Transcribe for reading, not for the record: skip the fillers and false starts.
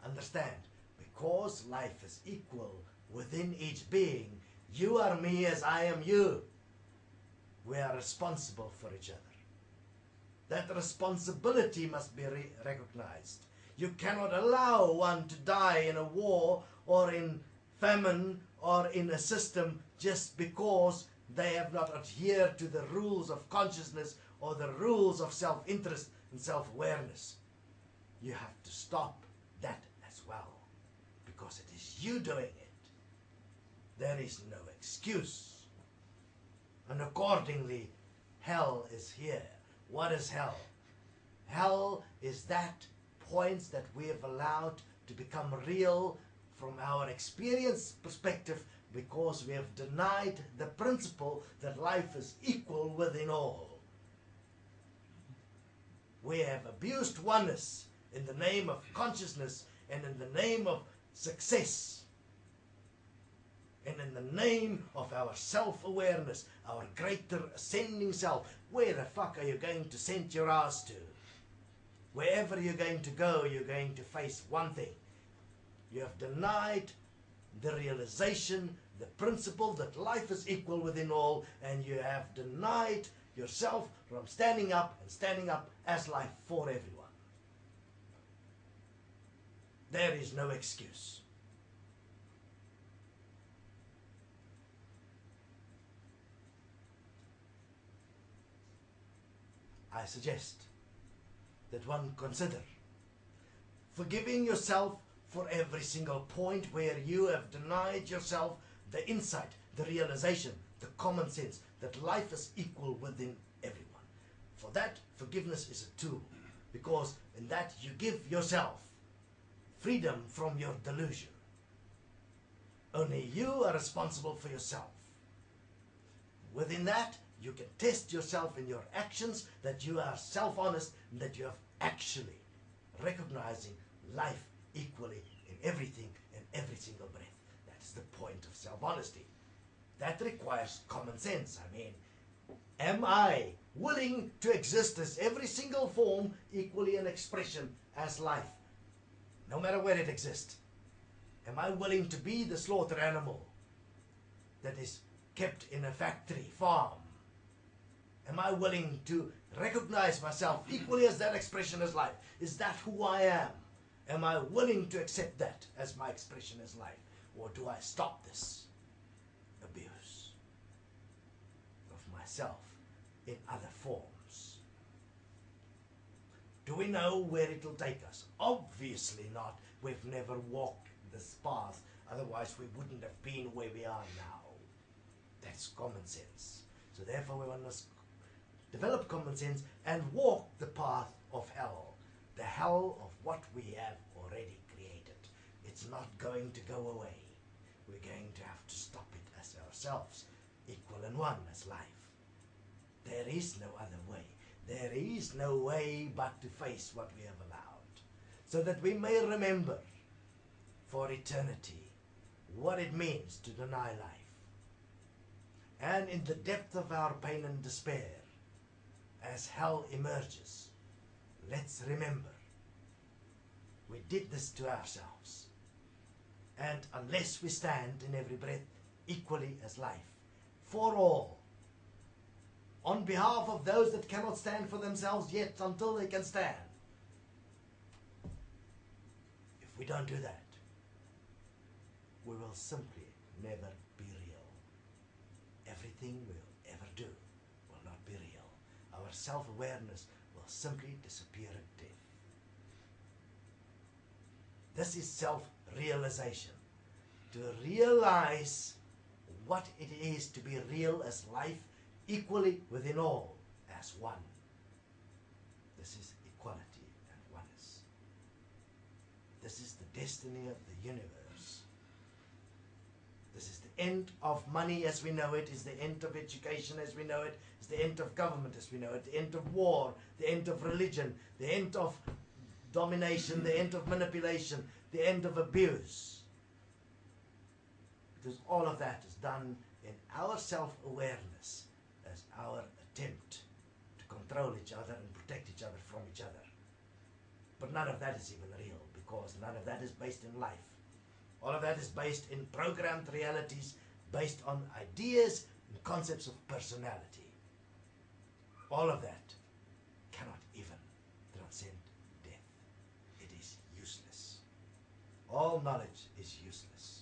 understand, because life is equal within each being, you are me as I am you. We are responsible for each other. That responsibility must be recognized. You cannot allow one to die in a war or in famine or in a system just because they have not adhered to the rules of consciousness or the rules of self-interest and self-awareness. You have to stop that as well, because it is you doing it. There is no excuse. And accordingly, hell is here. What is hell? Hell is that points that we have allowed to become real from our experience perspective, because we have denied the principle that life is equal within all. We have abused oneness in the name of consciousness and in the name of success and in the name of our self-awareness, our greater ascending self. Where the fuck are you going to send your ass to? Wherever you're going to go, you're going to face one thing. You have denied the realization, the principle that life is equal within all, and you have denied yourself from standing up and standing up as life for everyone. There is no excuse. I suggest that one consider forgiving yourself for every single point where you have denied yourself the insight, the realization, the common sense that life is equal within everyone. For that, forgiveness is a tool, because in that you give yourself freedom from your delusion. Only you are responsible for yourself. Within that, you can test yourself in your actions, that you are self-honest and that you have actually recognizing life equally in everything and every single breath. That is the point of self-honesty. That requires common sense. I mean, am I willing to exist as every single form equally an expression as life, no matter where it exists? Am I willing to be the slaughter animal that is kept in a factory farm? Am I willing to recognize myself equally as that expression as life? Is that who I am? Am I willing to accept that as my expression as life? Or do I stop this abuse of myself in other forms? Do we know where it will take us? Obviously not. We've never walked this path. Otherwise we wouldn't have been where we are now. That's common sense. So therefore we must develop common sense and walk the path of hell. The hell of what we have already created. It's not going to go away. We're going to have to stop it as ourselves, equal and one as life. There is no other way. There is no way but to face what we have allowed, so that we may remember for eternity what it means to deny life. And in the depth of our pain and despair, as hell emerges, let's remember we did this to ourselves. And unless we stand in every breath equally as life, for all, on behalf of those that cannot stand for themselves yet until they can stand, if we don't do that, we will simply never be real. Everything we'll ever do will not be real. Our self-awareness will simply disappear at death. This is self-realization. To realize what it is to be real as life, equally within all, as one. This is equality and oneness. This is the destiny of the universe. This is the end of money as we know it, is the end of education as we know it, is the end of government as we know it, the end of war, the end of religion, the end of domination, the end of manipulation, the end of abuse. Because all of that is done in our self-awareness as our attempt to control each other and protect each other from each other. But none of that is even real, because none of that is based in life. All of that is based in programmed realities, based on ideas and concepts of personality. All of that cannot even transcend death. It is useless. All knowledge is useless.